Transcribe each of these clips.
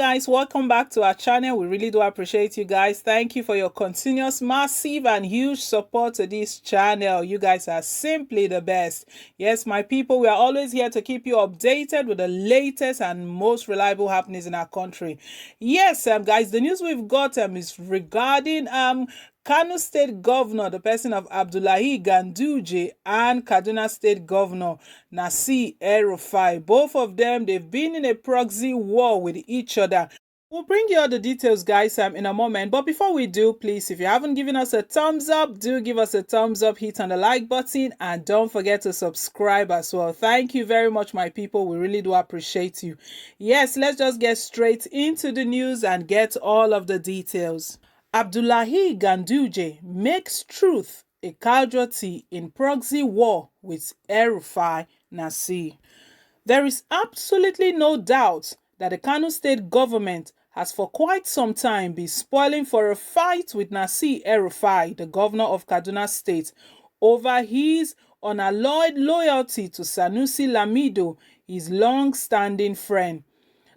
guys, welcome back to our channel. We really do appreciate you guys. Thank you for your continuous massive and huge support to this channel. You guys are simply the best. Yes, my people, we are always here to keep you updated with the latest and most reliable happenings in our country. Yes, guys, the news we've got is regarding Kano State Governor, the person of Abdullahi Ganduje, and Kaduna State Governor Nasir El-Rufai. Both of them, they've been in a proxy war with each other. We'll bring you all the details, guys, in a moment. But before we do, please, if you haven't given us a thumbs up, do give us a thumbs up, hit on the like button, and don't forget to subscribe as well. Thank you very much, my people. We really do appreciate you. Yes, let's just get straight into the news and get all of the details. Abdullahi Ganduje makes truth a casualty in proxy war with El-Rufai Nasir. There is absolutely no doubt that the Kano State government has for quite some time been spoiling for a fight with Nasir El-Rufai, the governor of Kaduna State, over his unalloyed loyalty to Sanusi Lamido, his long-standing friend.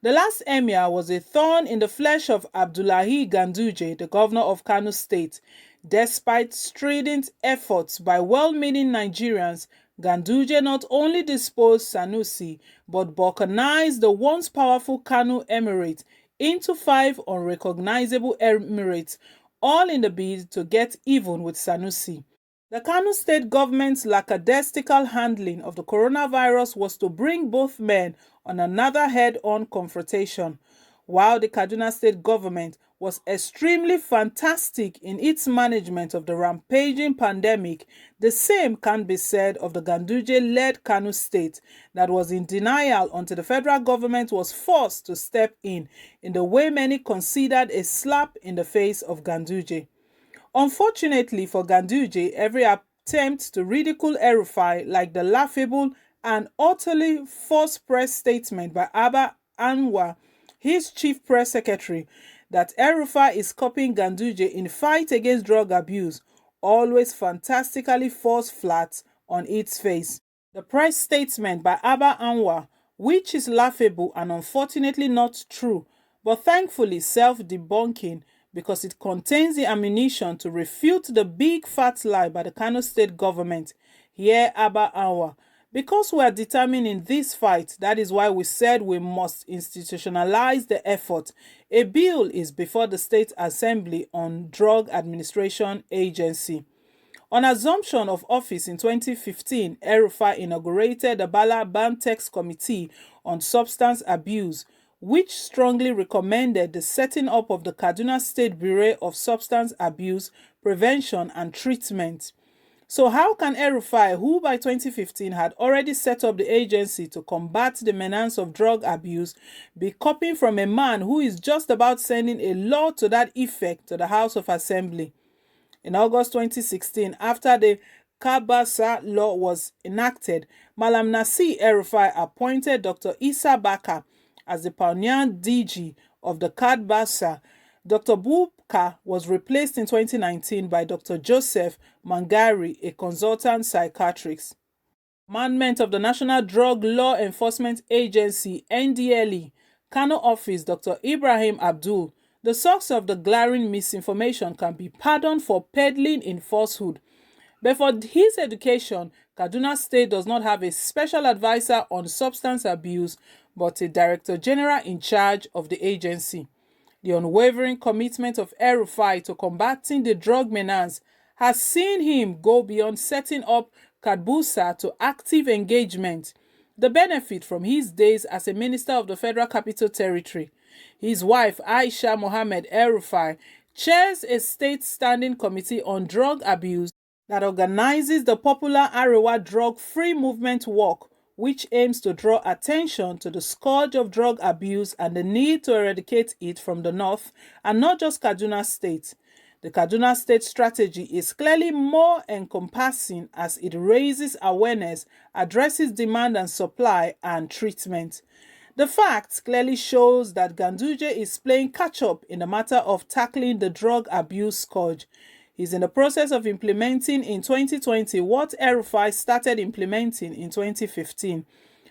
The last emir was a thorn in the flesh of Abdullahi Ganduje, the governor of Kano State. Despite strident efforts by well-meaning Nigerians, Ganduje not only disposed Sanusi, but balkanized the once powerful Kano Emirate into 5 unrecognizable emirates, all in the bid to get even with Sanusi. The Kano State government's lackadaisical handling of the coronavirus was to bring both men on another head-on confrontation, while the Kaduna State government was extremely fantastic in its management of the rampaging pandemic. The same can be said of the Ganduje-led Kano State that was in denial until the federal government was forced to step in the way many considered a slap in the face of Ganduje. Unfortunately for Ganduje, every attempt to ridicule El-Rufai, like the laughable and utterly false press statement by Abba Anwar, his chief press secretary, that El-Rufai is copying Ganduje in fight against drug abuse, always fantastically falls flat on its face. The press statement by Abba Anwar, which is laughable and unfortunately not true, but thankfully self-debunking, because it contains the ammunition to refute the big fat lie by the Kano State government. Here, Abba Anwar, because we are determined in this fight, that is why we said we must institutionalize the effort. A bill is before the State Assembly on Drug Administration Agency. On assumption of office in 2015, El-Rufai inaugurated the Bala Bantex Committee on Substance Abuse, which strongly recommended the setting up of the Kaduna State Bureau of Substance Abuse Prevention and Treatment. So how can El-Rufai, who by 2015 had already set up the agency to combat the menace of drug abuse, be copying from a man who is just about sending a law to that effect to the House of Assembly? In August 2016, after the Kabasa law was enacted, Malam Nasir El-Rufai appointed Dr. Issa Baka as the pioneer DG of the Kabasa. Dr. Bubka was replaced in 2019 by Dr. Joseph Mangari, a consultant psychiatrist. Commandment of the National Drug Law Enforcement Agency, NDLE, Kano office, Dr. Ibrahim Abdul. The source of the glaring misinformation can be pardoned for peddling in falsehood. But for his education, Kaduna State does not have a special advisor on substance abuse, but a director general in charge of the agency. The unwavering commitment of El-Rufai to combating the drug menace has seen him go beyond setting up Kadbusa to active engagement. The benefit from his days as a minister of the Federal Capital Territory. His wife, Aisha Mohammed El-Rufai, chairs a state standing committee on drug abuse that organizes the popular Arewa drug-free movement walk, which aims to draw attention to the scourge of drug abuse and the need to eradicate it from the north, and not just Kaduna State. The Kaduna State strategy is clearly more encompassing as it raises awareness, addresses demand and supply, and treatment. The facts clearly shows that Ganduje is playing catch-up in the matter of tackling the drug abuse scourge. He's in the process of implementing in 2020 what El-Rufai started implementing in 2015.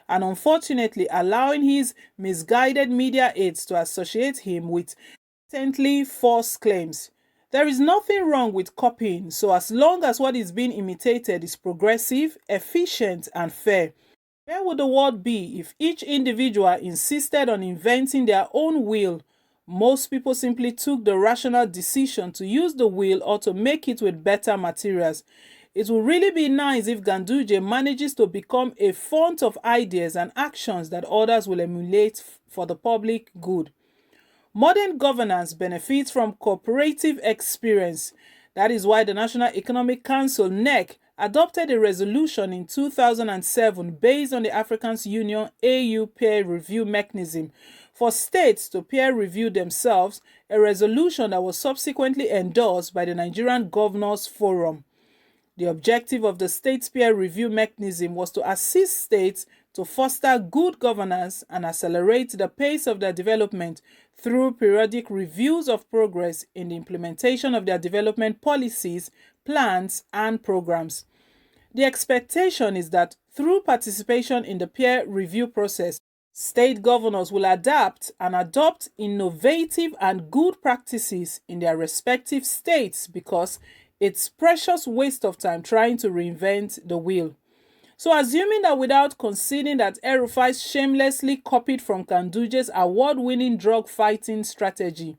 and unfortunately allowing his misguided media aides to associate him with patently false claims. There is nothing wrong with copying, so as long as what is being imitated is progressive, efficient, and fair. Where would the world be if each individual insisted on inventing their own wheel? Most people simply took the rational decision to use the wheel or to make it with better materials. It would really be nice if Ganduje manages to become a font of ideas and actions that others will emulate for the public good. Modern governance benefits from cooperative experience. That is why the National Economic Council (NEC) adopted a resolution in 2007 based on the African Union AU peer review mechanism for states to peer review themselves, a resolution that was subsequently endorsed by the Nigerian Governors Forum. The objective of the state peer review mechanism was to assist states to foster good governance and accelerate the pace of their development through periodic reviews of progress in the implementation of their development policies, plans, and programs. The expectation is that through participation in the peer review process, state governors will adapt and adopt innovative and good practices in their respective states because it's precious waste of time trying to reinvent the wheel. So assuming that without conceding that El-Rufai shamelessly copied from Ganduje's award-winning drug-fighting strategy,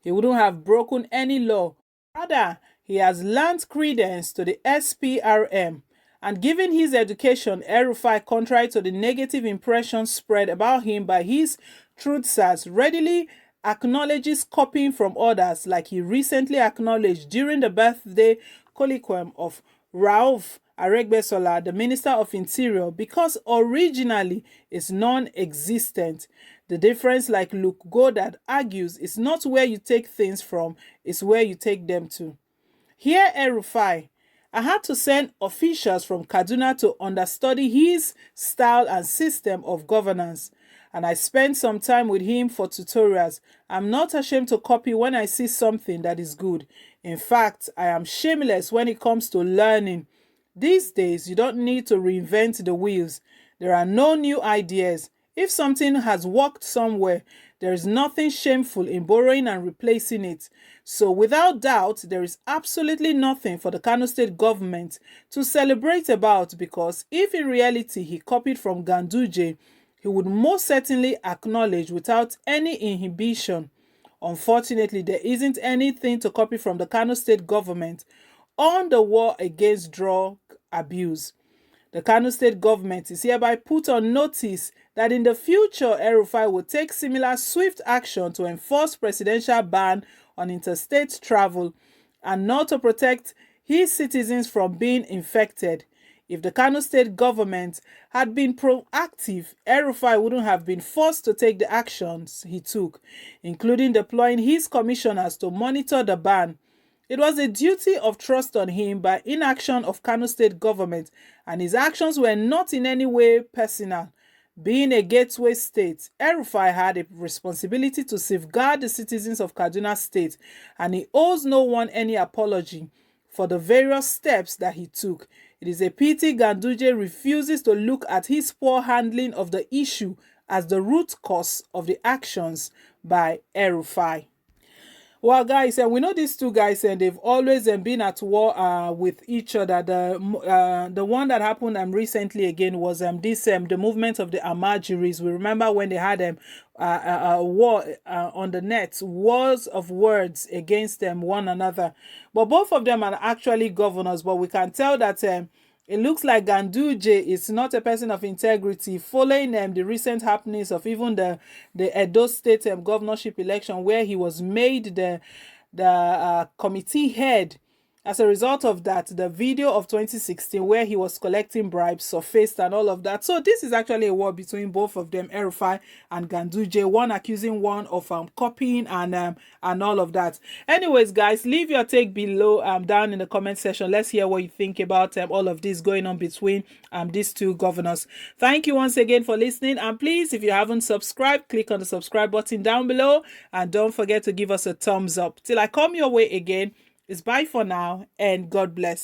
he wouldn't have broken any law. Rather, he has lent credence to the SPRM. And given his education, El-Rufai, contrary to the negative impression spread about him by his truthsayers, readily acknowledges copying from others, like he recently acknowledged during the birthday colloquium of Rauf Aregbesola, the Minister of Interior, because originally it's non-existent. The difference, like Luke Goddard argues, is not where you take things from, it's where you take them to. Here, El-Rufai, I had to send officials from Kaduna to understudy his style and system of governance, and I spent some time with him for tutorials. I'm not ashamed to copy when I see something that is good. In fact, I am shameless when it comes to learning. These days, you don't need to reinvent the wheels. There are no new ideas. If something has worked somewhere, there is nothing shameful in borrowing and replacing it. So without doubt, there is absolutely nothing for the Kano State government to celebrate about, because if in reality he copied from Ganduje, he would most certainly acknowledge without any inhibition. Unfortunately, there isn't anything to copy from the Kano State government on the war against drug abuse. The Kano State government is hereby put on notice that in the future, El-Rufai will take similar swift action to enforce presidential ban on interstate travel and not to protect his citizens from being infected. If the Kano State government had been proactive, El-Rufai wouldn't have been forced to take the actions he took, including deploying his commissioners to monitor the ban. It was a duty of trust on him by inaction of Kano State government, and his actions were not in any way personal. Being a gateway state, El-Rufai had a responsibility to safeguard the citizens of Kaduna State, and he owes no one any apology for the various steps that he took. It is a pity Ganduje refuses to look at his poor handling of the issue as the root cause of the actions by El-Rufai. Well, guys, we know these two guys, and they've always been at war with each other. The one that happened recently again was the movement of the Amajiris. We remember when they had a war on the net, wars of words against one another. But both of them are actually governors. But we can tell that it looks like Ganduje is not a person of integrity, following the recent happenings of even the Edo State governorship election, where he was made the committee head. As a result of that, the video of 2016 where he was collecting bribes surfaced and all of that. So this is actually a war between both of them, El-Rufai and Ganduje, one accusing one of copying and all of that. Anyways, guys, leave your take below down in the comment section. Let's hear what you think about all of this going on between these two governors. Thank you once again for listening, and please, if you haven't subscribed, click on the subscribe button down below, and don't forget to give us a thumbs up. Till I come your way again, it's bye for now, and God bless.